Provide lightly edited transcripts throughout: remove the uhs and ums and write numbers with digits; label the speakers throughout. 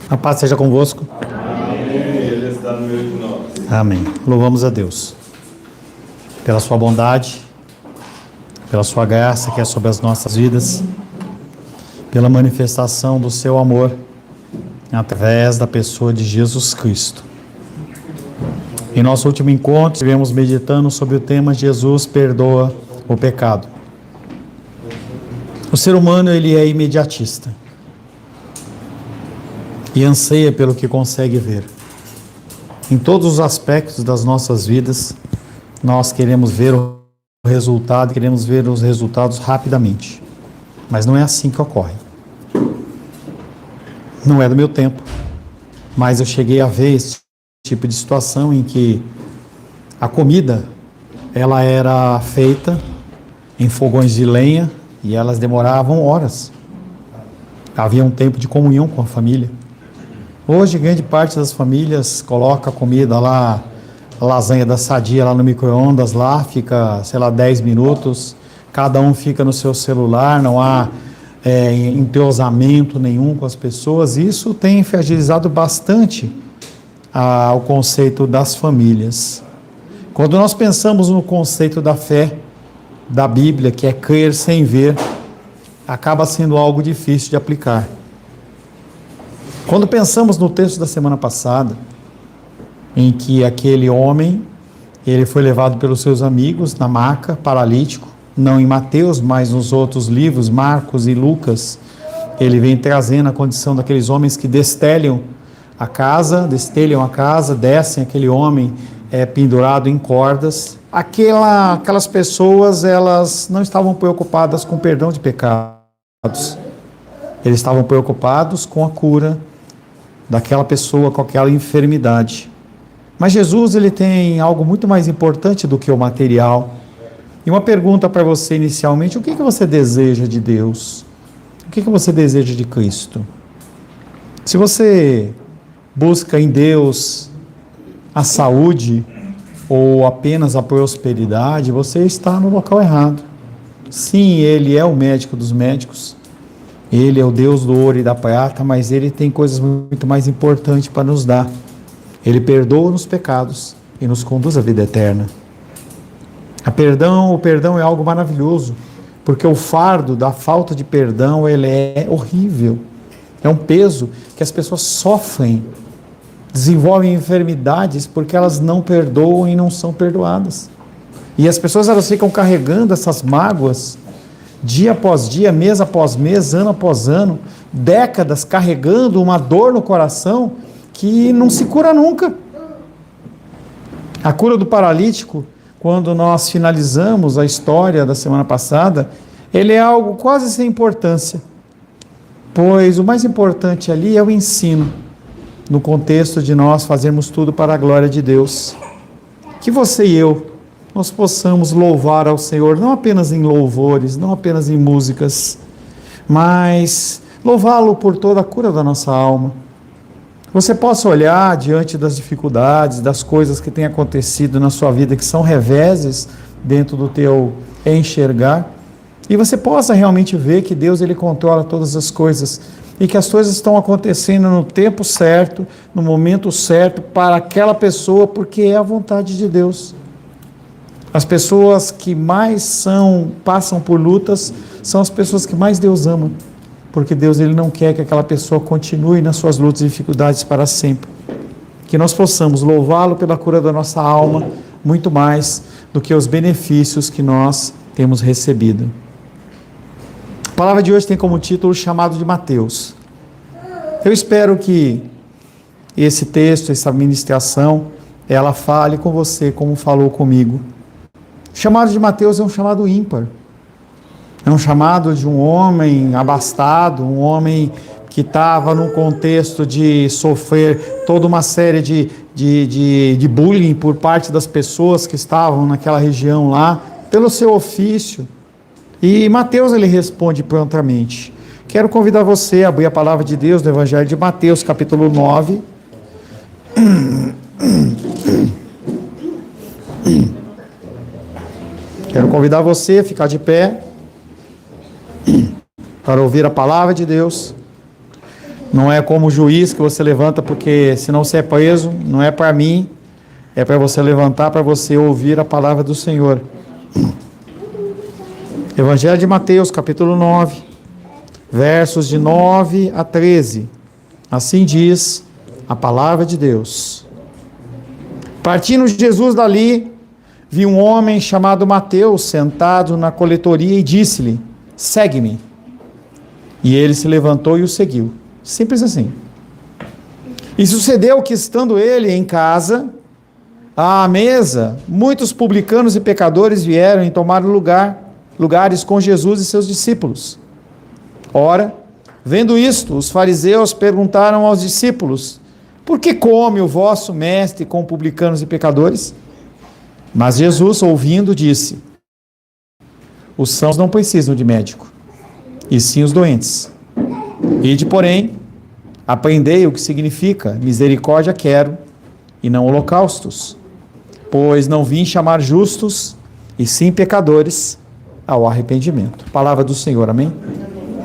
Speaker 1: A paz seja convosco.
Speaker 2: Amém. Ele está no meio de nós.
Speaker 1: Amém. Louvamos a Deus pela sua bondade, pela sua graça que é sobre as nossas vidas, pela manifestação do seu amor através da pessoa de Jesus Cristo. Em nosso último encontro, estivemos meditando sobre o tema Jesus perdoa o pecado. O ser humano, ele é imediatista e anseia pelo que consegue ver. Em todos os aspectos das nossas vidas, nós queremos ver o resultado, queremos ver os resultados rapidamente. Mas não é assim que ocorre. Não é do meu tempo, mas eu cheguei a ver esse tipo de situação em que a comida, ela era feita em fogões de lenha e elas demoravam horas. Havia um tempo de comunhão com a família. Hoje, grande parte das famílias coloca a comida lá, a lasanha da Sadia lá no micro-ondas, lá fica, 10 minutos, cada um fica no seu celular, não há entrosamento nenhum com as pessoas. Isso tem fragilizado bastante o conceito das famílias. Quando nós pensamos no conceito da fé, da Bíblia, que é crer sem ver, acaba sendo algo difícil de aplicar. Quando pensamos no texto da semana passada, em que aquele homem, ele foi levado pelos seus amigos na maca, paralítico, não em Mateus, mas nos outros livros, Marcos e Lucas, ele vem trazendo a condição daqueles homens que destelham a casa, descem aquele homem pendurado em cordas. Aquelas pessoas, elas não estavam preocupadas com o perdão de pecados, eles estavam preocupados com a cura daquela pessoa com aquela enfermidade. Mas Jesus, ele tem algo muito mais importante do que o material. E uma pergunta para você inicialmente: o que você deseja de Deus? O que você deseja de Cristo? Se você busca em Deus a saúde ou apenas a prosperidade, você está no local errado. Sim, Ele é o médico dos médicos, Ele é o Deus do ouro e da prata, mas Ele tem coisas muito mais importantes para nos dar. Ele perdoa os pecados e nos conduz à vida eterna. O perdão é algo maravilhoso, porque o fardo da falta de perdão, ele é horrível. É um peso que as pessoas sofrem, desenvolvem enfermidades porque elas não perdoam e não são perdoadas. E as pessoas, elas ficam carregando essas mágoas dia após dia, mês após mês, ano após ano, décadas carregando uma dor no coração que não se cura nunca. A cura do paralítico, quando nós finalizamos a história da semana passada, ele é algo quase sem importância, pois o mais importante ali é o ensino, no contexto de nós fazermos tudo para a glória de Deus. Que você e eu, nós possamos louvar ao Senhor, não apenas em louvores, não apenas em músicas, mas louvá-lo por toda a cura da nossa alma. Você possa olhar diante das dificuldades, das coisas que têm acontecido na sua vida, que são reveses dentro do teu enxergar, e você possa realmente ver que Deus, Ele controla todas as coisas, e que as coisas estão acontecendo no tempo certo, no momento certo, para aquela pessoa, porque é a vontade de Deus. As pessoas que mais passam por lutas são as pessoas que mais Deus ama, porque Deus, Ele não quer que aquela pessoa continue nas suas lutas e dificuldades para sempre. Que nós possamos louvá-lo pela cura da nossa alma, muito mais do que os benefícios que nós temos recebido. A palavra de hoje tem como título chamado de Mateus. Eu espero que esse texto, essa ministração, ela fale com você como falou comigo. O chamado de Mateus é um chamado ímpar. É um chamado de um homem abastado, um homem que estava num contexto de sofrer toda uma série de bullying por parte das pessoas que estavam naquela região lá, pelo seu ofício. E Mateus, ele responde prontamente. Quero convidar você a abrir a palavra de Deus no Evangelho de Mateus, capítulo 9. Quero convidar você a ficar de pé para ouvir a palavra de Deus. Não é como o juiz que você levanta porque senão você é preso. Não é para mim, é para você levantar, para você ouvir a palavra do Senhor. Evangelho de Mateus, capítulo 9, versos de 9 a 13. Assim diz a palavra de Deus. Partindo Jesus dali, viu um homem chamado Mateus sentado na coletoria e disse-lhe: segue-me. E ele se levantou e o seguiu. Simples assim. E sucedeu que, estando ele em casa, à mesa, muitos publicanos e pecadores vieram e tomaram lugares com Jesus e seus discípulos. Ora, vendo isto, os fariseus perguntaram aos discípulos: por que come o vosso mestre com publicanos e pecadores? Mas Jesus, ouvindo, disse: os sãos não precisam de médico, e sim os doentes. Ide, porém, aprendei o que significa misericórdia quero, e não holocaustos, pois não vim chamar justos, e sim pecadores ao arrependimento. Palavra do Senhor, amém?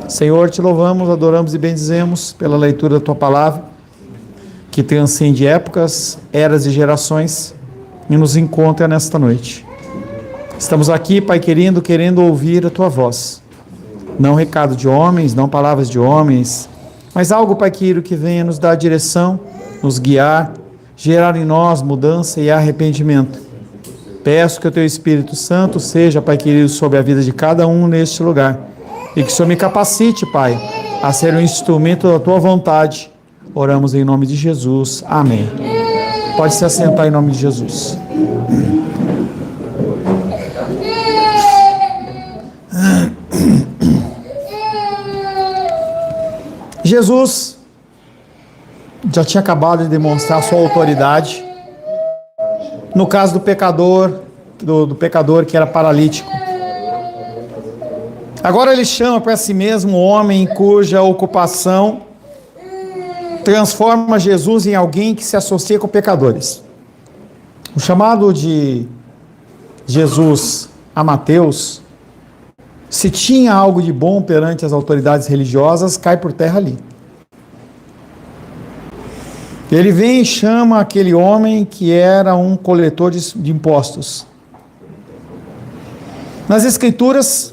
Speaker 1: Senhor, te louvamos, adoramos e bendizemos pela leitura da tua palavra, que transcende épocas, eras e gerações, e nos encontra nesta noite. Estamos aqui, Pai querendo ouvir a tua voz. Não recado de homens, não palavras de homens, mas algo, Pai querido, que venha nos dar direção, nos guiar, gerar em nós mudança e arrependimento. Peço que o teu Espírito Santo seja, Pai querido, sobre a vida de cada um neste lugar. E que o Senhor me capacite, Pai, a ser um instrumento da tua vontade. Oramos em nome de Jesus. Amém. Pode se assentar em nome de Jesus. Jesus já tinha acabado de demonstrar sua autoridade no caso do pecador, do pecador que era paralítico. Agora ele chama para si mesmo um homem cuja ocupação transforma Jesus em alguém que se associa com pecadores. O chamado de Jesus a Mateus, se tinha algo de bom perante as autoridades religiosas, cai por terra ali. Ele vem e chama aquele homem que era um coletor de impostos. Nas Escrituras,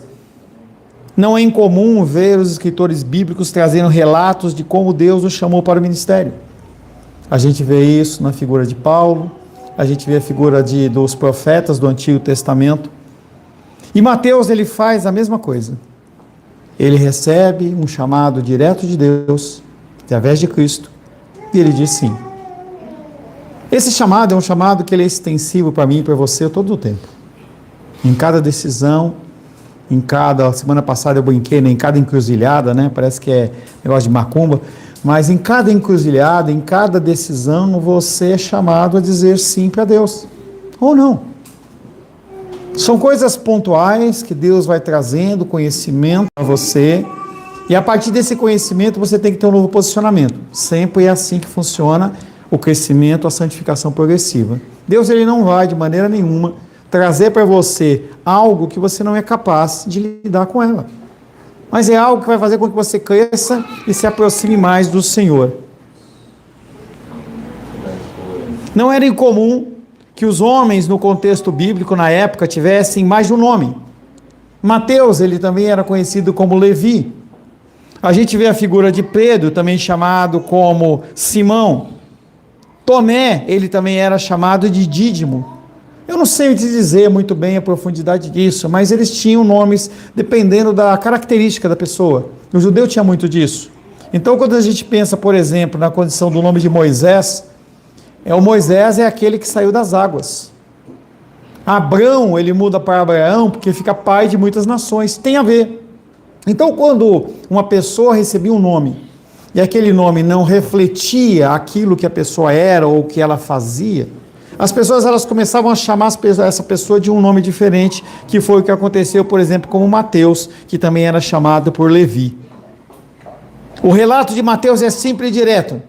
Speaker 1: não é incomum ver os escritores bíblicos trazendo relatos de como Deus o chamou para o ministério. A gente vê isso na figura de Paulo, a gente vê a figura dos profetas do Antigo Testamento. E Mateus, ele faz a mesma coisa. Ele recebe um chamado direto de Deus, através de Cristo, e ele diz sim. Esse chamado é um chamado que ele é extensivo para mim e para você todo o tempo. Em cada decisão, semana passada eu brinquei, em cada encruzilhada, né? Parece que é negócio de macumba, mas em cada encruzilhada, em cada decisão, você é chamado a dizer sim para Deus, ou não. São coisas pontuais que Deus vai trazendo conhecimento a você, e a partir desse conhecimento você tem que ter um novo posicionamento. Sempre é assim que funciona o crescimento, a santificação progressiva. Deus, ele não vai de maneira nenhuma trazer para você algo que você não é capaz de lidar com ela. Mas é algo que vai fazer com que você cresça e se aproxime mais do Senhor. Não era incomum que os homens no contexto bíblico na época tivessem mais de um nome. Mateus, ele também era conhecido como Levi. A gente vê a figura de Pedro, também chamado como Simão. Tomé, ele também era chamado de Dídimo. Eu não sei te dizer muito bem a profundidade disso, mas eles tinham nomes dependendo da característica da pessoa. O judeu tinha muito disso. Então, quando a gente pensa, por exemplo, na condição do nome de Moisés, o Moisés é aquele que saiu das águas. Abrão, ele muda para Abraão porque fica pai de muitas nações. Tem a ver. Então, quando uma pessoa recebia um nome, e aquele nome não refletia aquilo que a pessoa era ou o que ela fazia, as pessoas elas começavam a chamar essa pessoa de um nome diferente, que foi o que aconteceu, por exemplo, com Mateus, que também era chamado por Levi. O relato de Mateus é simples e direto.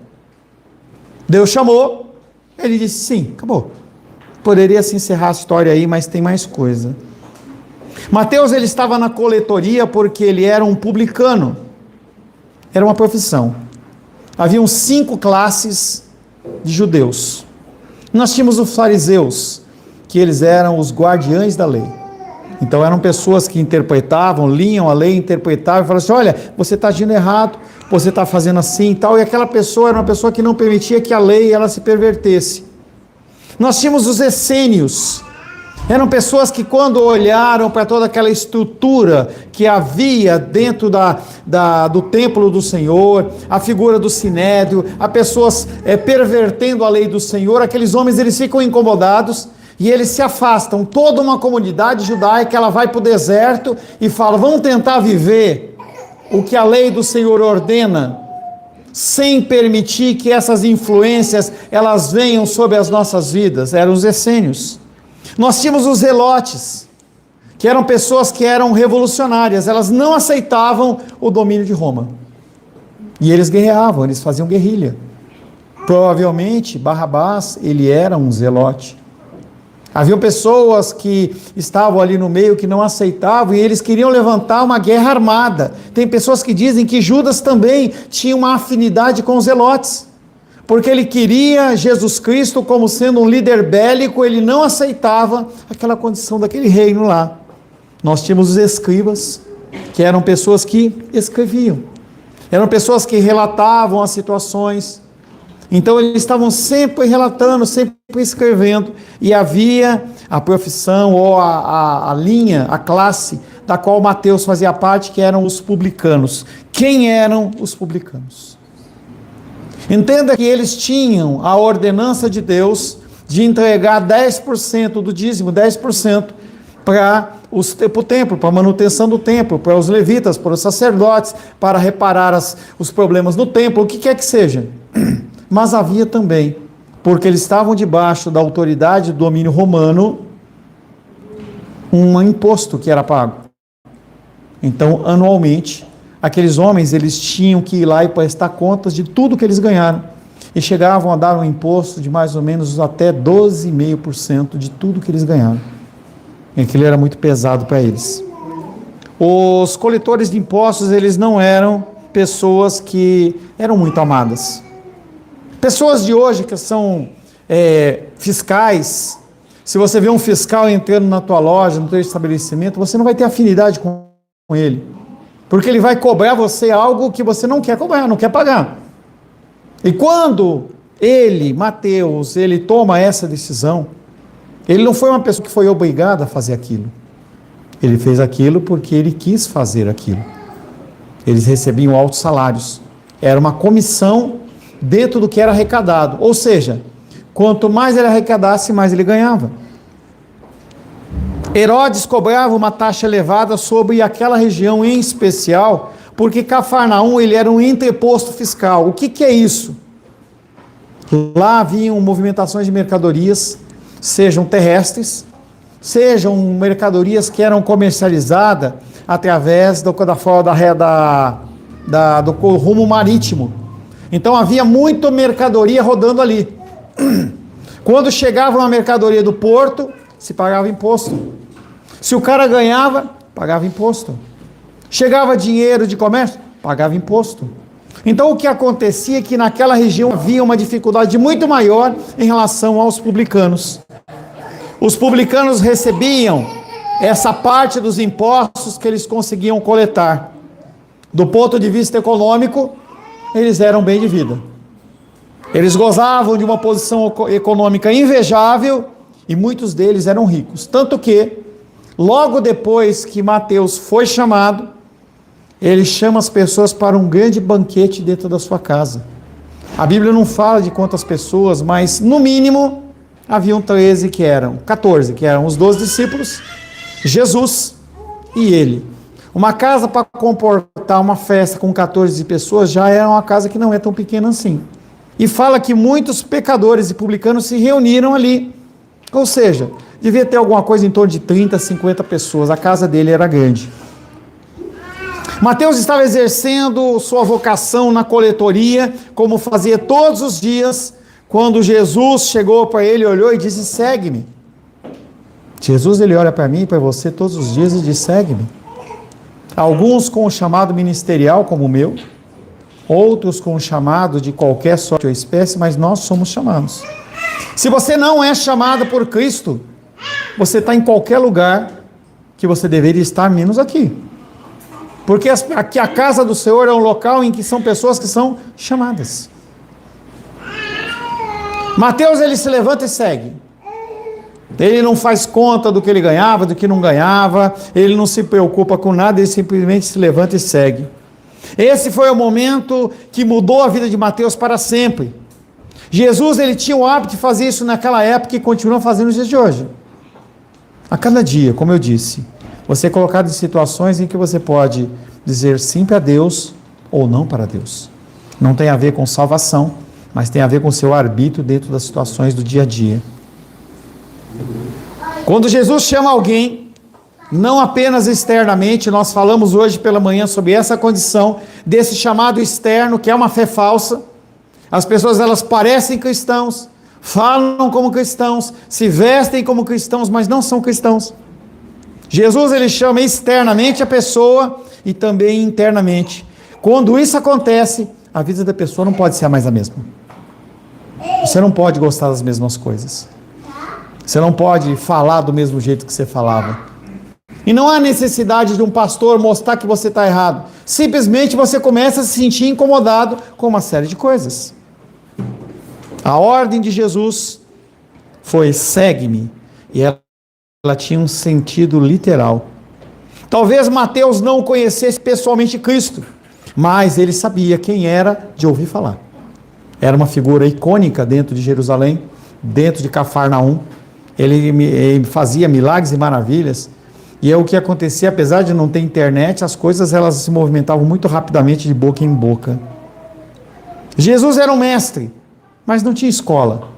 Speaker 1: Deus chamou, ele disse sim, acabou. Poderia se encerrar a história aí, mas tem mais coisa. Mateus, ele estava na coletoria porque ele era um publicano. Era uma profissão. Haviam 5 classes de judeus. Nós tínhamos os fariseus, que eles eram os guardiães da lei. Então eram pessoas que interpretavam, liam a lei, interpretavam e falavam assim: olha, você está agindo errado, você está fazendo assim e tal. E aquela pessoa era uma pessoa que não permitia que a lei ela se pervertesse. Nós tínhamos os essênios. Eram pessoas que, quando olharam para toda aquela estrutura que havia dentro do templo do Senhor, a figura do sinédrio, a pessoas pervertendo a lei do Senhor, aqueles homens eles ficam incomodados e eles se afastam. Toda uma comunidade judaica ela vai para o deserto e fala: vamos tentar viver o que a lei do Senhor ordena, sem permitir que essas influências elas venham sobre as nossas vidas. Eram os essênios. Nós tínhamos os zelotes, que eram pessoas que eram revolucionárias, elas não aceitavam o domínio de Roma. E eles guerreavam, eles faziam guerrilha. Provavelmente, Barrabás, ele era um zelote. Haviam pessoas que estavam ali no meio que não aceitavam e eles queriam levantar uma guerra armada. Tem pessoas que dizem que Judas também tinha uma afinidade com os zelotes, porque ele queria Jesus Cristo como sendo um líder bélico, ele não aceitava aquela condição daquele reino lá. Nós tínhamos os escribas, que eram pessoas que escreviam, eram pessoas que relatavam as situações. Então eles estavam sempre relatando, sempre escrevendo, e havia a profissão ou a linha, a classe da qual Mateus fazia parte, que eram os publicanos. Quem eram os publicanos? Entenda que eles tinham a ordenança de Deus de entregar 10% do dízimo, 10% para o templo, para a manutenção do templo, para os levitas, para os sacerdotes, para reparar os problemas no templo, o que quer que seja. Mas havia também, porque eles estavam debaixo da autoridade do domínio romano, um imposto que era pago. Então, anualmente, aqueles homens, eles tinham que ir lá e prestar contas de tudo que eles ganharam. E chegavam a dar um imposto de mais ou menos até 12,5% de tudo que eles ganharam. E aquilo era muito pesado para eles. Os coletores de impostos, eles não eram pessoas que eram muito amadas. Pessoas de hoje que são fiscais, se você vê um fiscal entrando na tua loja, no teu estabelecimento, você não vai ter afinidade com ele. Porque ele vai cobrar você algo que você não quer cobrar, não quer pagar. E quando ele, Mateus, ele toma essa decisão, ele não foi uma pessoa que foi obrigada a fazer aquilo. Ele fez aquilo porque ele quis fazer aquilo. Eles recebiam altos salários. Era uma comissão dentro do que era arrecadado. Ou seja, quanto mais ele arrecadasse, mais ele ganhava. Herodes cobrava uma taxa elevada sobre aquela região em especial, porque Cafarnaum ele era um entreposto fiscal. O que é isso? Lá haviam movimentações de mercadorias, sejam terrestres, sejam mercadorias que eram comercializadas através do rumo marítimo. Então havia muita mercadoria rodando ali. Quando chegava uma mercadoria do porto, se pagava imposto. Se o cara ganhava, pagava imposto. Chegava dinheiro de comércio, pagava imposto. Então o que acontecia é que naquela região havia uma dificuldade muito maior em relação aos publicanos. Os publicanos recebiam essa parte dos impostos que eles conseguiam coletar. Do ponto de vista econômico, eles eram bem de vida. Eles gozavam de uma posição econômica invejável e muitos deles eram ricos. Tanto que, logo depois que Mateus foi chamado, ele chama as pessoas para um grande banquete dentro da sua casa. A Bíblia não fala de quantas pessoas, mas no mínimo haviam 14, que eram os 12 discípulos, Jesus e ele. Uma casa para comportar uma festa com 14 pessoas já era uma casa que não é tão pequena assim. E fala que muitos pecadores e publicanos se reuniram ali. Ou seja, devia ter alguma coisa em torno de 30, 50 pessoas. A casa dele era grande. Mateus estava exercendo sua vocação na coletoria, como fazia todos os dias, quando Jesus chegou para ele, olhou e disse: segue-me. Jesus, ele olha para mim e para você todos os dias e diz: segue-me. Alguns com o chamado ministerial como o meu, outros com o chamado de qualquer sorte ou espécie, mas nós somos chamados. Se você não é chamado por Cristo, você está em qualquer lugar que você deveria estar, menos aqui. Porque aqui a casa do Senhor é um local em que são pessoas que são chamadas. Mateus, ele se levanta e segue. Ele não faz conta do que ele ganhava, do que não ganhava, ele não se preocupa com nada, ele simplesmente se levanta e segue. Esse foi o momento que mudou a vida de Mateus para sempre. Jesus, ele tinha o hábito de fazer isso naquela época e continua fazendo nos dias de hoje. A cada dia, como eu disse, você é colocado em situações em que você pode dizer sim para Deus ou não para Deus. Não tem a ver com salvação, mas tem a ver com o seu arbítrio dentro das situações do dia a dia. Quando Jesus chama alguém, não apenas externamente, nós falamos hoje pela manhã sobre essa condição desse chamado externo, que é uma fé falsa. As pessoas, elas parecem cristãos, falam como cristãos, se vestem como cristãos, mas não são cristãos. Jesus, ele chama externamente a pessoa e também internamente. Quando isso acontece, a vida da pessoa não pode ser mais a mesma. Você não pode gostar das mesmas coisas. Você não pode falar do mesmo jeito que você falava. E não há necessidade de um pastor mostrar que você está errado. Simplesmente você começa a se sentir incomodado com uma série de coisas. A ordem de Jesus foi: segue-me. E ela tinha um sentido literal. Talvez Mateus não conhecesse pessoalmente Cristo, mas ele sabia quem era de ouvir falar. Era uma figura icônica dentro de Jerusalém, dentro de Cafarnaum. Ele fazia milagres e maravilhas. E é o que acontecia, apesar de não ter internet, as coisas elas se movimentavam muito rapidamente de boca em boca. Jesus era um mestre, mas não tinha escola.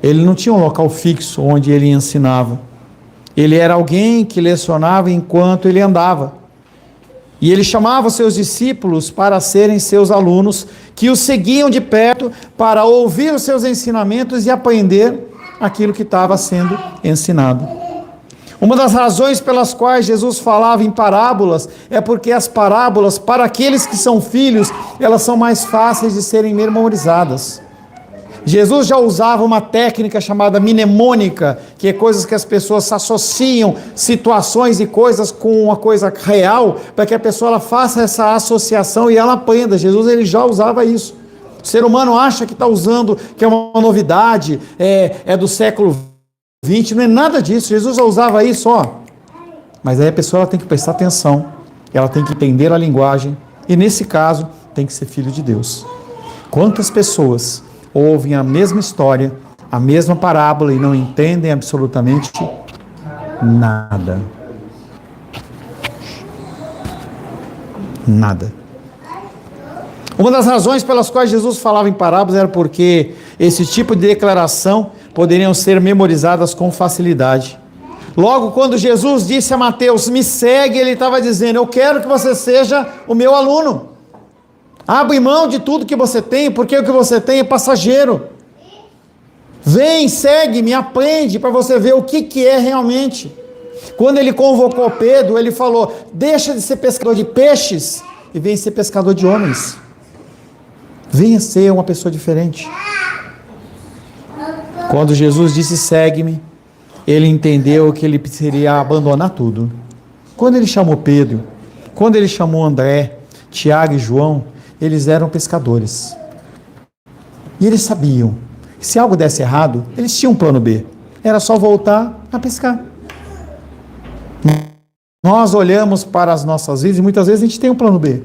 Speaker 1: Ele não tinha um local fixo onde ele ensinava. Ele era alguém que lecionava enquanto ele andava. E ele chamava os seus discípulos para serem seus alunos, que o seguiam de perto para ouvir os seus ensinamentos e aprender aquilo que estava sendo ensinado. Uma das razões pelas quais Jesus falava em parábolas é porque as parábolas, para aqueles que são filhos, elas são mais fáceis de serem memorizadas. Jesus já usava uma técnica chamada mnemônica, que é coisas que as pessoas associam situações e coisas com uma coisa real, para que a pessoa ela faça essa associação e ela aprenda. Jesus, ele já usava isso. O ser humano acha que está usando, que é uma novidade, é do século XX, não é nada disso. Jesus já usava isso, ó. Mas aí a pessoa ela tem que prestar atenção, ela tem que entender a linguagem, e nesse caso tem que ser filho de Deus. Quantas pessoas ouvem a mesma história, a mesma parábola e não entendem absolutamente nada. Nada. Uma das razões pelas quais Jesus falava em parábolas era porque esse tipo de declaração poderiam ser memorizadas com facilidade. Logo, quando Jesus disse a Mateus, me segue, ele estava dizendo, eu quero que você seja o meu aluno. Abre mão de tudo que você tem, porque o que você tem é passageiro. Vem, segue-me, aprende para você ver o que é realmente. Quando ele convocou Pedro, ele falou, deixa de ser pescador de peixes e vem ser pescador de homens. Venha ser uma pessoa diferente. Quando Jesus disse segue-me, ele entendeu que ele precisaria abandonar tudo. Quando ele chamou Pedro, quando ele chamou André, Tiago e João, eles eram pescadores. E eles sabiam que se algo desse errado, eles tinham um plano B. Era só voltar a pescar. Nós olhamos para as nossas vidas e muitas vezes a gente tem um plano B.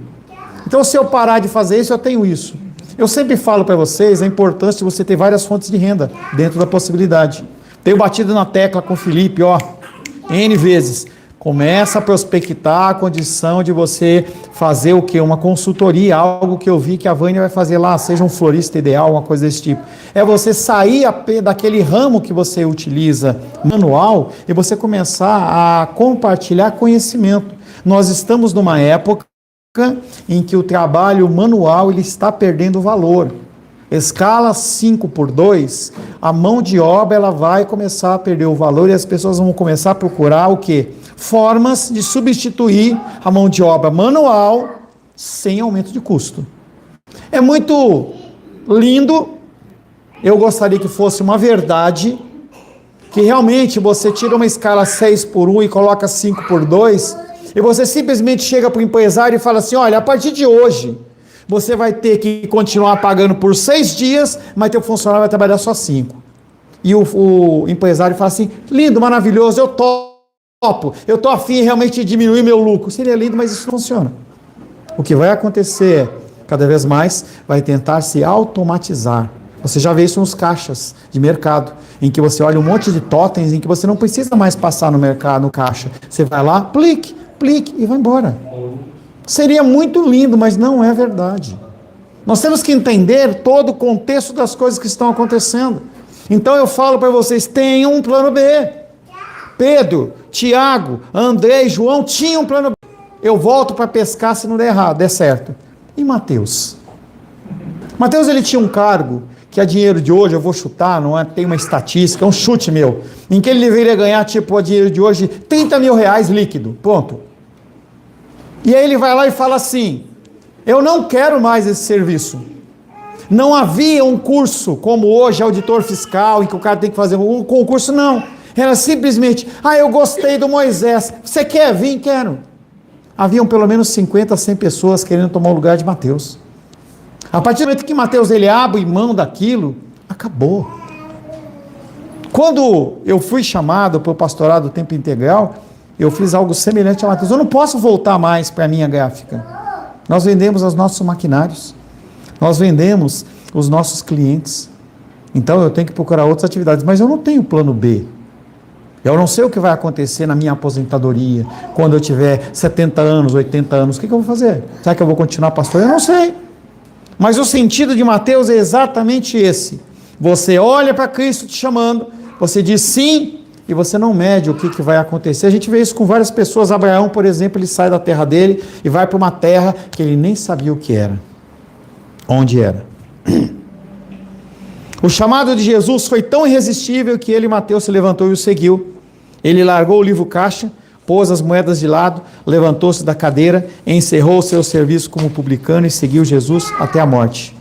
Speaker 1: Então, se eu parar de fazer isso, eu tenho isso. Eu sempre falo para vocês a importância de você ter várias fontes de renda dentro da possibilidade. Tenho batido na tecla com o Felipe, N vezes. Começa a prospectar a condição de você fazer o quê? Uma consultoria, algo que eu vi que a Vânia vai fazer lá, seja um florista ideal, uma coisa desse tipo. É você sair daquele ramo que você utiliza manual e você começar a compartilhar conhecimento. Nós estamos numa época em que o trabalho manual ele está perdendo valor. Escala 5x2, a mão de obra ela vai começar a perder o valor e as pessoas vão começar a procurar o quê? Formas de substituir a mão de obra manual sem aumento de custo. É muito lindo, eu gostaria que fosse uma verdade, que realmente você tira uma escala 6/1 e coloca 5/2, e você simplesmente chega para o empresário e fala assim, olha, a partir de hoje, você vai ter que continuar pagando por 6 dias, mas teu funcionário vai trabalhar só 5. E o empresário fala assim, lindo, maravilhoso, eu topo, eu estou afim realmente de diminuir meu lucro. Seria lindo, mas isso não funciona. O que vai acontecer é, cada vez mais, vai tentar se automatizar. Você já vê isso nos caixas de mercado, em que você olha um monte de totens, em que você não precisa mais passar no mercado, no caixa. Você vai lá, plique, plique e vai embora. Seria muito lindo, mas não é verdade. Nós temos que entender todo o contexto das coisas que estão acontecendo. Então eu falo para vocês, tenham um plano B. Pedro, Tiago, André e João tinham um plano B. Eu volto para pescar se não der errado, der certo. E Mateus? Mateus, ele tinha um cargo, que a dinheiro de hoje, eu vou chutar, não é, tem uma estatística, é um chute meu, em que ele deveria ganhar, tipo, a dinheiro de hoje, 30 mil reais líquido, ponto. E aí ele vai lá e fala assim, eu não quero mais esse serviço. Não havia um curso, como hoje, auditor fiscal, em que o cara tem que fazer um concurso, não. Era simplesmente, eu gostei do Moisés, você quer vir? Quero. Haviam pelo menos 50, 100 pessoas querendo tomar o lugar de Mateus. A partir do momento que Mateus ele abre mão daquilo, acabou. Quando eu fui chamado para o pastorado do tempo integral, eu fiz algo semelhante a Mateus. Eu não posso voltar mais para a minha gráfica. Nós vendemos os nossos maquinários, nós vendemos os nossos clientes. Então eu tenho que procurar outras atividades, mas eu não tenho plano B. Eu não sei o que vai acontecer na minha aposentadoria, quando eu tiver 70 anos, 80 anos, o que eu vou fazer? Será que eu vou continuar pastor? Eu não sei. Mas o sentido de Mateus é exatamente esse. Você olha para Cristo te chamando, você diz sim, e você não mede o que vai acontecer. A gente vê isso com várias pessoas. Abraão, por exemplo, ele sai da terra dele e vai para uma terra que ele nem sabia o que era, onde era. O chamado de Jesus foi tão irresistível que ele, Mateus, se levantou e o seguiu. Ele largou o livro caixa, pôs as moedas de lado, levantou-se da cadeira, encerrou o seu serviço como publicano e seguiu Jesus até a morte.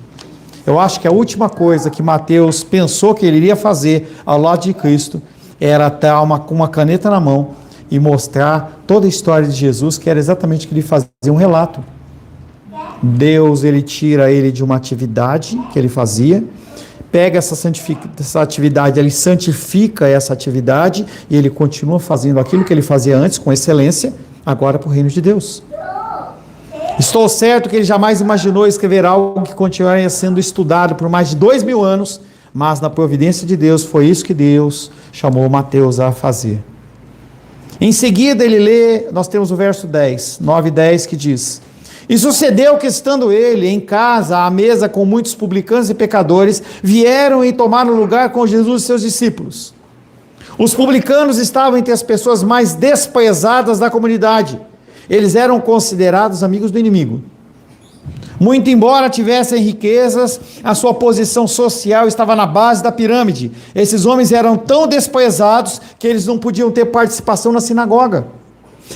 Speaker 1: Eu acho que a última coisa que Mateus pensou que ele iria fazer ao lado de Cristo era estar com uma caneta na mão e mostrar toda a história de Jesus, que era exatamente o que ele fazia, um relato. Deus, ele tira ele de uma atividade que ele fazia, pega essa atividade, ele santifica essa atividade e ele continua fazendo aquilo que ele fazia antes com excelência, agora para o reino de Deus. Estou certo que ele jamais imaginou escrever algo que continuaria sendo estudado por mais de 2000 anos, mas na providência de Deus foi isso que Deus chamou Mateus a fazer. Em seguida ele lê, nós temos o verso 10, 9 e 10 que diz: E sucedeu que, estando ele em casa, à mesa com muitos publicanos e pecadores, vieram e tomaram lugar com Jesus e seus discípulos. Os publicanos estavam entre as pessoas mais desprezadas da comunidade. Eles eram considerados amigos do inimigo. Muito embora tivessem riquezas, a sua posição social estava na base da pirâmide. Esses homens eram tão desprezados que eles não podiam ter participação na sinagoga.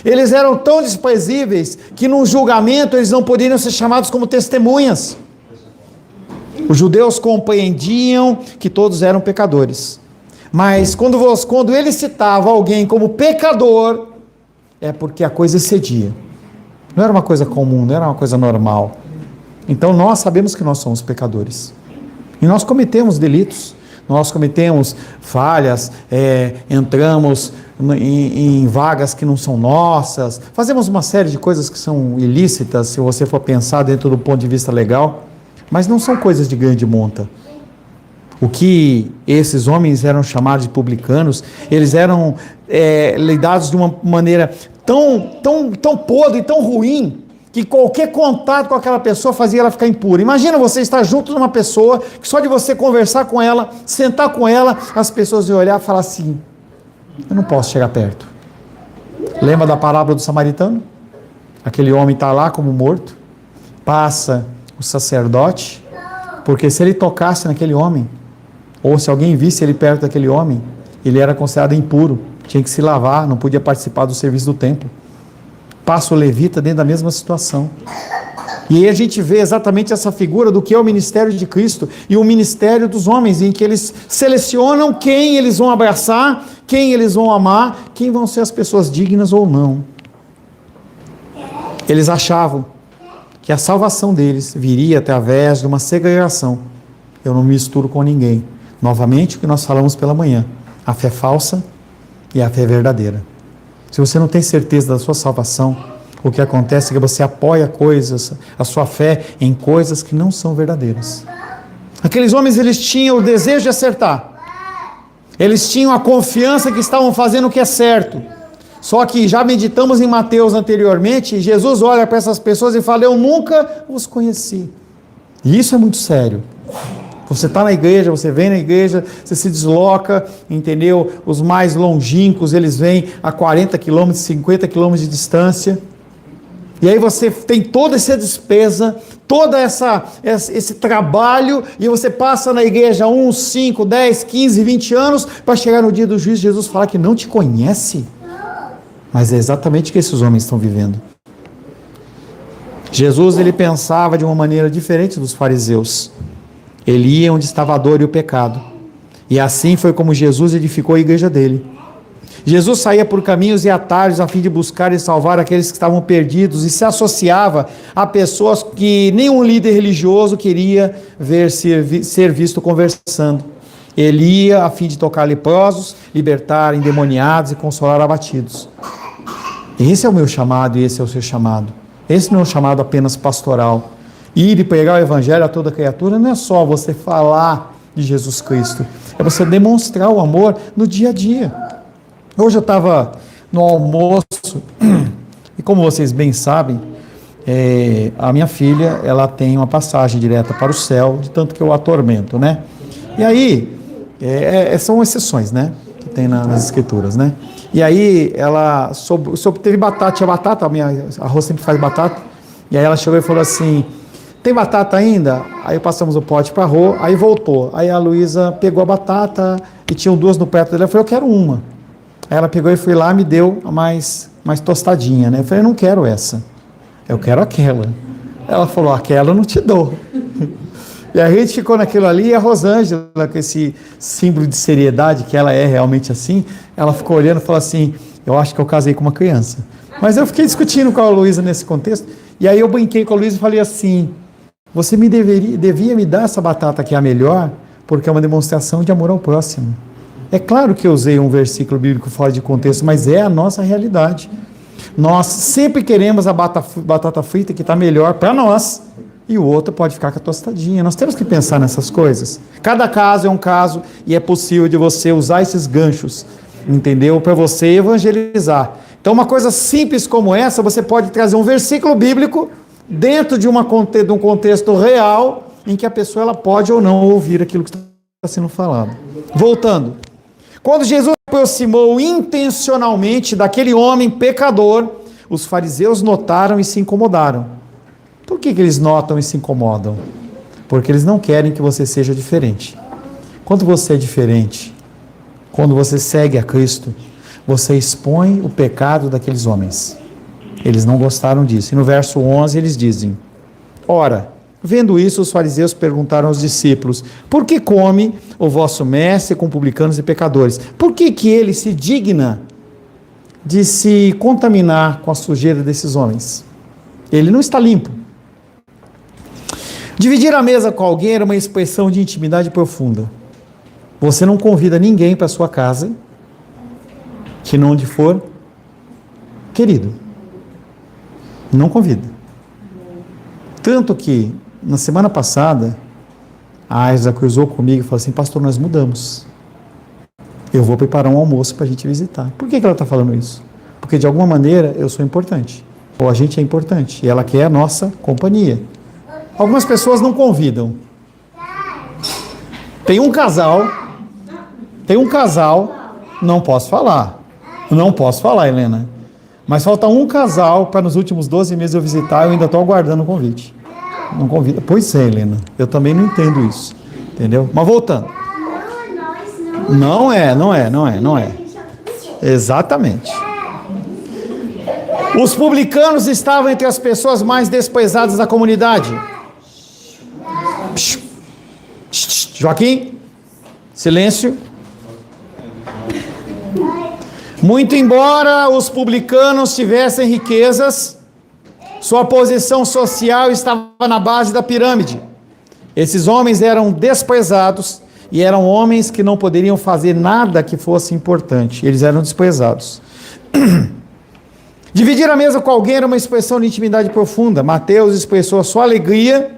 Speaker 1: Eles eram tão desprezíveis que num julgamento eles não poderiam ser chamados como testemunhas. Os judeus compreendiam que todos eram pecadores. Mas quando ele citava alguém como pecador, é porque a coisa excedia. Não era uma coisa comum, não era uma coisa normal. Então nós sabemos que nós somos pecadores. E nós cometemos delitos, nós cometemos falhas, entramos em vagas que não são nossas, fazemos uma série de coisas que são ilícitas, se você for pensar dentro do ponto de vista legal, mas não são coisas de grande monta. O que esses homens eram chamados de publicanos, eles eram lidados de uma maneira tão podre e tão ruim, que qualquer contato com aquela pessoa fazia ela ficar impura. Imagina você estar junto de uma pessoa, que só de você conversar com ela, sentar com ela, as pessoas iam olhar e falar assim: eu não posso chegar perto. Lembra da parábola do samaritano? Aquele homem está lá como morto, passa o sacerdote, porque se ele tocasse naquele homem, ou se alguém visse ele perto daquele homem, ele era considerado impuro, tinha que se lavar, não podia participar do serviço do templo. Passa o levita dentro da mesma situação. E aí a gente vê exatamente essa figura do que é o ministério de Cristo e o ministério dos homens, em que eles selecionam quem eles vão abraçar, quem eles vão amar, quem vão ser as pessoas dignas ou não. Eles achavam que a salvação deles viria através de uma segregação. Eu não me misturo com ninguém. Novamente, o que nós falamos pela manhã. A fé falsa e a fé verdadeira. Se você não tem certeza da sua salvação, o que acontece é que você apoia coisas, a sua fé em coisas que não são verdadeiras. Aqueles homens, eles tinham o desejo de acertar. Eles tinham a confiança que estavam fazendo o que é certo. Só que já meditamos em Mateus anteriormente, Jesus olha para essas pessoas e fala: eu nunca os conheci. E isso é muito sério. Você está na igreja, você vem na igreja, você se desloca, entendeu? Os mais longínquos, eles vêm a 40 quilômetros, 50 quilômetros de distância. E aí você tem toda essa despesa, esse trabalho, e você passa na igreja 1, 5, 10, 15, 20 anos, para chegar no dia do juízo, Jesus falar que não te conhece. Mas é exatamente o que esses homens estão vivendo. Jesus, ele pensava de uma maneira diferente dos fariseus. Ele ia onde estava a dor e o pecado. E assim foi como Jesus edificou a igreja dele. Jesus saía por caminhos e atalhos a fim de buscar e salvar aqueles que estavam perdidos e se associava a pessoas que nenhum líder religioso queria ver ser visto conversando. Ele ia a fim de tocar leprosos, libertar endemoniados e consolar abatidos. Esse é o meu chamado e esse é o seu chamado. Esse não é um chamado apenas pastoral. Ir e pregar o evangelho a toda criatura não é só você falar de Jesus Cristo, é você demonstrar o amor no dia a dia. Hoje eu estava no almoço e, como vocês bem sabem, a minha filha, ela tem uma passagem direta para o céu, de tanto que eu a atormento, né? E aí, são exceções, né? Que tem nas escrituras, né? E aí, ela teve batata, tinha batata, a Rô sempre faz batata, e aí ela chegou e falou assim: tem batata ainda? Aí passamos o pote para a Rô, aí voltou. Aí a Luísa pegou a batata e tinham duas no prato dela. Eu falei: eu quero uma. Aí ela pegou e foi lá e me deu a mais tostadinha, né? Eu falei: eu não quero essa, eu quero aquela. Ela falou: aquela eu não te dou. E a gente ficou naquilo ali, e a Rosângela, com esse símbolo de seriedade, que ela é realmente assim, ela ficou olhando e falou assim: eu acho que eu casei com uma criança. Mas eu fiquei discutindo com a Luísa nesse contexto, e aí eu brinquei com a Luísa e falei assim: você devia me dar essa batata que é a melhor, porque é uma demonstração de amor ao próximo. É claro que eu usei um versículo bíblico fora de contexto, mas é a nossa realidade. Nós sempre queremos a batata frita que está melhor para nós, e o outro pode ficar com a tostadinha. Nós temos que pensar nessas coisas. Cada caso é um caso, e é possível de você usar esses ganchos, entendeu? Para você evangelizar. Então, uma coisa simples como essa, você pode trazer um versículo bíblico dentro de um contexto real, em que a pessoa ela pode ou não ouvir aquilo que está sendo falado. Voltando. Quando Jesus se aproximou intencionalmente daquele homem pecador, os fariseus notaram e se incomodaram. Por que eles notam e se incomodam? Porque eles não querem que você seja diferente. Quando você é diferente, quando você segue a Cristo, você expõe o pecado daqueles homens. Eles não gostaram disso. E no verso 11 eles dizem: ora, vendo isso, os fariseus perguntaram aos discípulos: por que come o vosso mestre com publicanos e pecadores? Por que ele se digna de se contaminar com a sujeira desses homens? Ele não está limpo. Dividir a mesa com alguém era uma expressão de intimidade profunda. Você não convida ninguém para sua casa que não lhe for querido. Não convida. Tanto que, na semana passada, a Aisa cruzou comigo e falou assim: pastor, nós mudamos. Eu vou preparar um almoço para a gente visitar. Por que ela está falando isso? Porque, de alguma maneira, eu sou importante. Ou a gente é importante. E ela quer a nossa companhia. Algumas pessoas não convidam. Tem um casal, não posso falar, Helena. Mas falta um casal para nos últimos 12 meses eu visitar, eu ainda estou aguardando o convite. Não convida? Pois é, Helena, eu também não entendo isso, entendeu? Mas voltando. Não é. Exatamente. Os publicanos estavam entre as pessoas mais desprezadas da comunidade. Joaquim, silêncio. Muito embora os publicanos tivessem riquezas, sua posição social estava na base da pirâmide. Esses homens eram desprezados e eram homens que não poderiam fazer nada que fosse importante. Eles eram desprezados. Dividir a mesa com alguém era uma expressão de intimidade profunda. Mateus expressou a sua alegria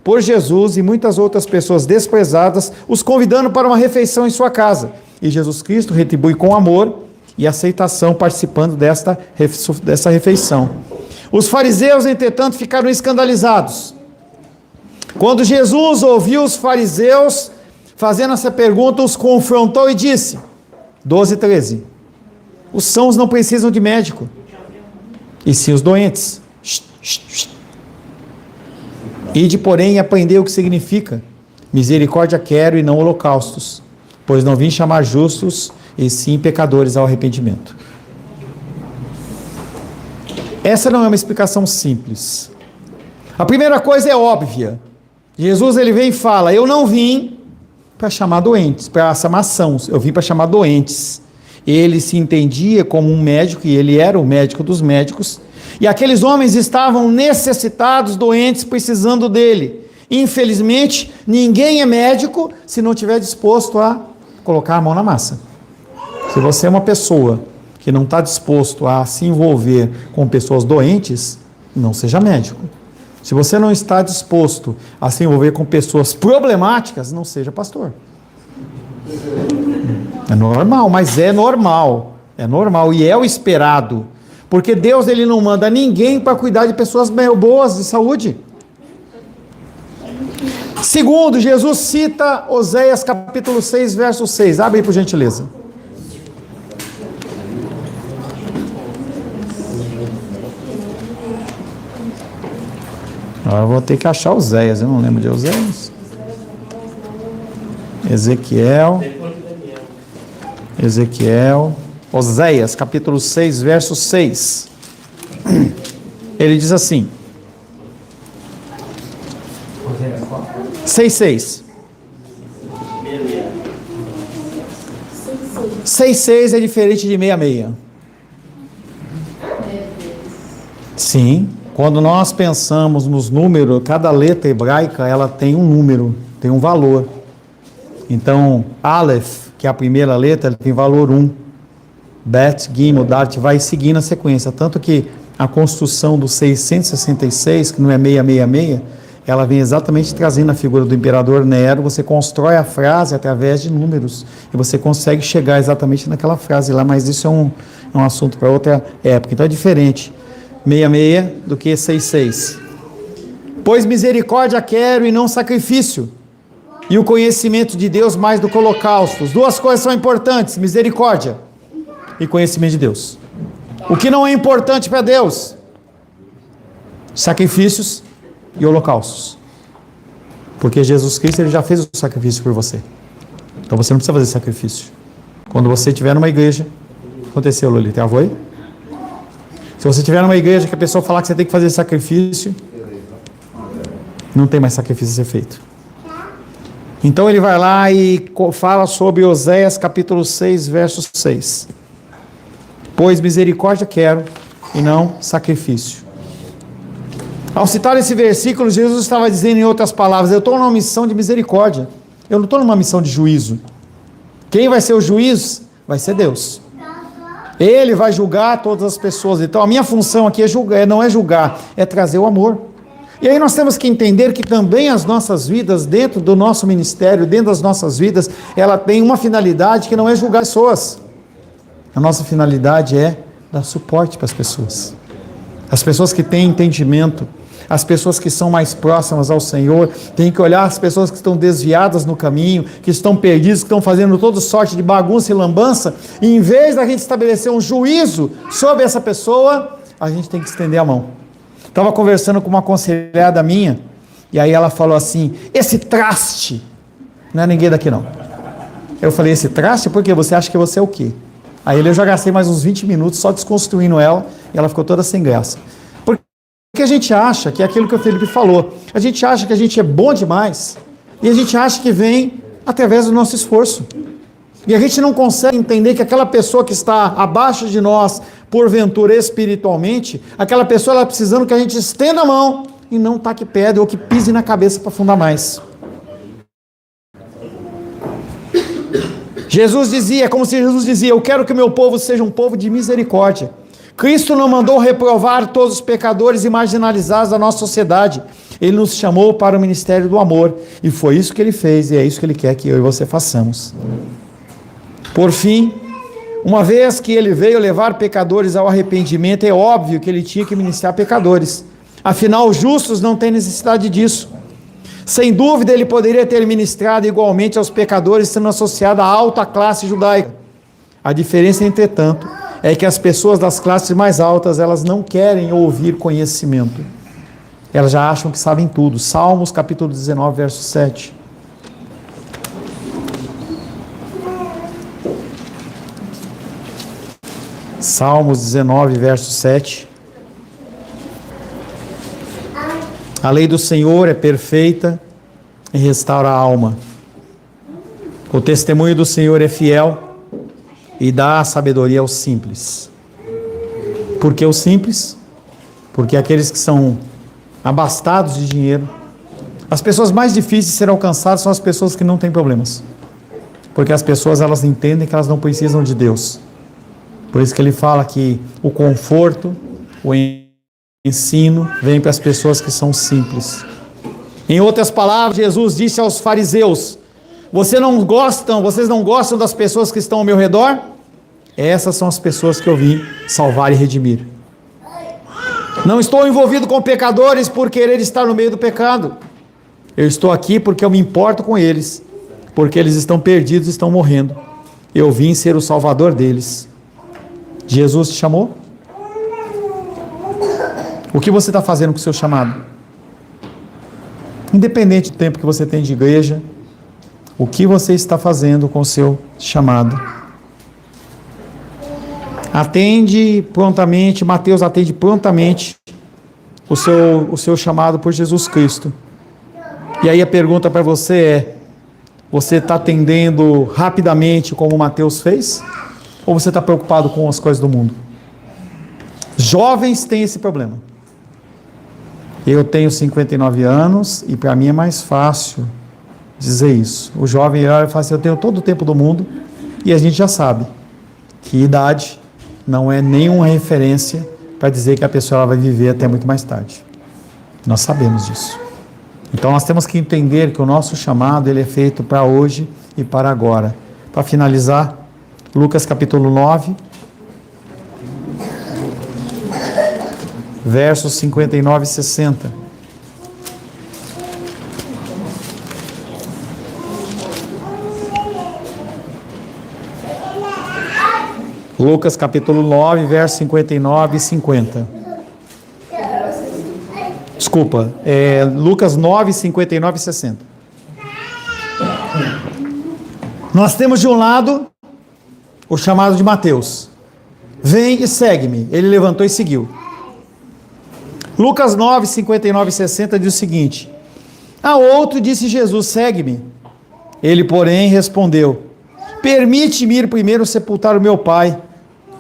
Speaker 1: por Jesus e muitas outras pessoas desprezadas, os convidando para uma refeição em sua casa. E Jesus Cristo retribui com amor e aceitação, participando dessa refeição. Os fariseus, entretanto, ficaram escandalizados. Quando Jesus ouviu os fariseus fazendo essa pergunta, os confrontou e disse, 12:13, os sãos não precisam de médico, e sim os doentes. Ide, porém, aprender o que significa, misericórdia quero e não holocaustos, pois não vim chamar justos, e sim pecadores ao arrependimento. Essa não é uma explicação simples. A primeira coisa é óbvia. Jesus ele vem e fala, eu não vim para chamar doentes, para chamar sãos, eu vim para chamar doentes. Ele se entendia como um médico, e ele era o médico dos médicos, e aqueles homens estavam necessitados, doentes, precisando dele. Infelizmente, ninguém é médico se não estiver disposto a colocar a mão na massa. Se você é uma pessoa que não está disposto a se envolver com pessoas doentes, não seja médico. Se você não está disposto a se envolver com pessoas problemáticas, não seja pastor. É normal, mas é normal. É normal e é o esperado. Porque Deus ele não manda ninguém para cuidar de pessoas meio boas de saúde. Segundo, Jesus cita Oséias capítulo 6, verso 6. Abre aí por gentileza. Agora eu vou ter que achar Oséias, eu não lembro de Oséias. Ezequiel, Oséias, capítulo 6, verso 6. Ele diz assim, 6:6. 6:6 é diferente de 66. Sim. Quando nós pensamos nos números, cada letra hebraica, ela tem um número, tem um valor. Então, Aleph, que é a primeira letra, ela tem valor 1. Bet, Gimel, Dart, vai seguindo a sequência. Tanto que a construção do 666, que não é 666, ela vem exatamente trazendo a figura do imperador Nero. Você constrói a frase através de números, e você consegue chegar exatamente naquela frase lá, mas isso é um assunto para outra época. Então é diferente. 66 do que 66. Pois misericórdia quero e não sacrifício, e o conhecimento de Deus mais do que holocaustos. Duas coisas são importantes, misericórdia e conhecimento de Deus. O que não é importante para Deus? Sacrifícios e holocaustos. Porque Jesus Cristo ele já fez o sacrifício por você. Então você não precisa fazer sacrifício. Quando você estiver numa igreja, aconteceu, Loli, travou aí? Se você estiver numa igreja que a pessoa falar que você tem que fazer sacrifício, não tem mais sacrifício a ser feito. Então ele vai lá e fala sobre Oséias capítulo 6, verso 6. Pois misericórdia quero e não sacrifício. Ao citar esse versículo, Jesus estava dizendo em outras palavras, eu estou numa missão de misericórdia, eu não estou numa missão de juízo. Quem vai ser o juiz? Vai ser Deus. Ele vai julgar todas as pessoas. Então a minha função aqui é julgar, não é julgar, é trazer o amor. E aí nós temos que entender que também as nossas vidas, dentro do nosso ministério, dentro das nossas vidas, ela tem uma finalidade que não é julgar pessoas. A nossa finalidade é dar suporte para as pessoas. As pessoas que têm entendimento, as pessoas que são mais próximas ao Senhor, têm que olhar as pessoas que estão desviadas no caminho, que estão perdidas, que estão fazendo toda sorte de bagunça e lambança, e em vez da gente estabelecer um juízo sobre essa pessoa, a gente tem que estender a mão. Estava conversando com uma aconselhada minha, e aí ela falou assim, esse traste, não é ninguém daqui não. Eu falei, esse traste, porque você acha que você é o quê? Aí eu já gastei mais uns 20 minutos só desconstruindo ela, E ela ficou toda sem graça. Porque a gente acha que é aquilo que o Felipe falou. A gente acha que a gente é bom demais. E a gente acha que vem através do nosso esforço. E a gente não consegue entender que aquela pessoa que está abaixo de nós, porventura espiritualmente, aquela pessoa ela precisando que a gente estenda a mão e não taque pedra ou que pise na cabeça para afundar mais. Jesus dizia, é como se Jesus dizia, eu quero que o meu povo seja um povo de misericórdia. Cristo não mandou reprovar todos os pecadores e marginalizados da nossa sociedade. Ele nos chamou para o ministério do amor. E foi isso que ele fez e é isso que ele quer que eu e você façamos. Por fim, uma vez que ele veio levar pecadores ao arrependimento, é óbvio que ele tinha que ministrar pecadores. Afinal, os justos não têm necessidade disso. Sem dúvida, ele poderia ter ministrado igualmente aos pecadores, sendo associado à alta classe judaica. A diferença, entretanto, é que as pessoas das classes mais altas, elas não querem ouvir conhecimento. Elas já acham que sabem tudo. Salmos capítulo 19, verso 7. Salmos 19, verso 7. A lei do Senhor é perfeita e restaura a alma. O testemunho do Senhor é fiel e dá a sabedoria aos simples. Por que os simples? Porque aqueles que são abastados de dinheiro, as pessoas mais difíceis de serem alcançadas são as pessoas que não têm problemas. Porque as pessoas elas entendem que elas não precisam de Deus. Por isso que ele fala que o conforto, o ensino vem para as pessoas que são simples. Em outras palavras, Jesus disse aos fariseus: vocês não gostam das pessoas que estão ao meu redor? Essas são as pessoas que eu vim salvar e redimir. Não estou envolvido com pecadores por querer estar no meio do pecado. Eu estou aqui porque eu me importo com eles, porque eles estão perdidos, estão morrendo. Eu vim ser o salvador deles. Jesus te chamou? O que você está fazendo com o seu chamado? Independente do tempo que você tem de igreja, o que você está fazendo com o seu chamado? Atende prontamente, Mateus atende prontamente o seu chamado por Jesus Cristo. E aí a pergunta para você é: você está atendendo rapidamente como Mateus fez? Ou você está preocupado com as coisas do mundo? Jovens têm esse problema. Eu tenho 59 anos e para mim é mais fácil dizer isso. O jovem olha e fala assim: eu tenho todo o tempo do mundo, e a gente já sabe que idade não é nenhuma referência para dizer que a pessoa ela vai viver até muito mais tarde. Nós sabemos disso. Então nós temos que entender que o nosso chamado ele é feito para hoje e para agora. Para finalizar, Lucas capítulo 9, versos 59 e 60. Lucas capítulo 9, versos 59 e 50. Desculpa, Lucas 9, 59 e 60. Nós temos de um lado o chamado de Mateus: vem e segue-me. Ele levantou e seguiu. Lucas 9, 59 e 60 diz o seguinte: a outro disse Jesus: segue-me. Ele, porém, respondeu: permite-me ir primeiro sepultar o meu pai.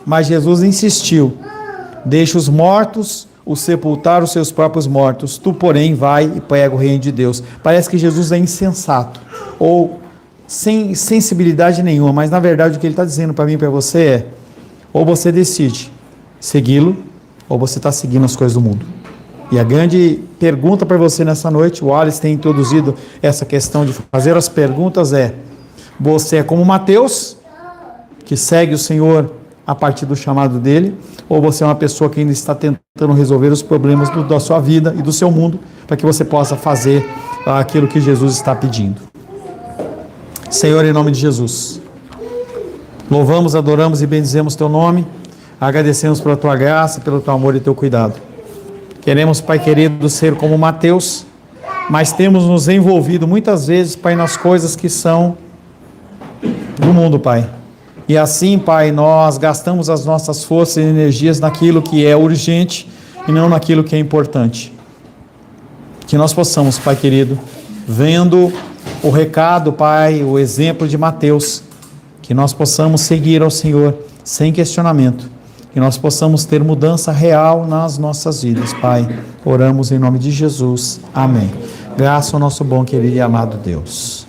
Speaker 1: Mas Jesus insistiu: deixa os mortos o sepultar os seus próprios mortos. Tu, porém, vai e prega o reino de Deus. Parece que Jesus é insensato, ou sem sensibilidade nenhuma, mas na verdade o que ele está dizendo para mim e para você é: ou você decide segui-lo, ou você está seguindo as coisas do mundo. E a grande pergunta para você nessa noite, o Wallace tem introduzido essa questão de fazer as perguntas, é: você é como Mateus, que segue o Senhor a partir do chamado dele, ou você é uma pessoa que ainda está tentando resolver os problemas da sua vida e do seu mundo, para que você possa fazer aquilo que Jesus está pedindo? Senhor, em nome de Jesus, louvamos, adoramos e bendizemos teu nome, agradecemos pela tua graça, pelo teu amor e teu cuidado. Queremos, Pai querido, ser como Mateus, mas temos nos envolvido muitas vezes, Pai, nas coisas que são do mundo, Pai. E assim, Pai, nós gastamos as nossas forças e energias naquilo que é urgente e não naquilo que é importante. Que nós possamos, Pai querido, vendo o recado, Pai, o exemplo de Mateus, que nós possamos seguir ao Senhor sem questionamento, que nós possamos ter mudança real nas nossas vidas, Pai. Oramos em nome de Jesus. Amém. Graças ao nosso bom, querido e amado Deus.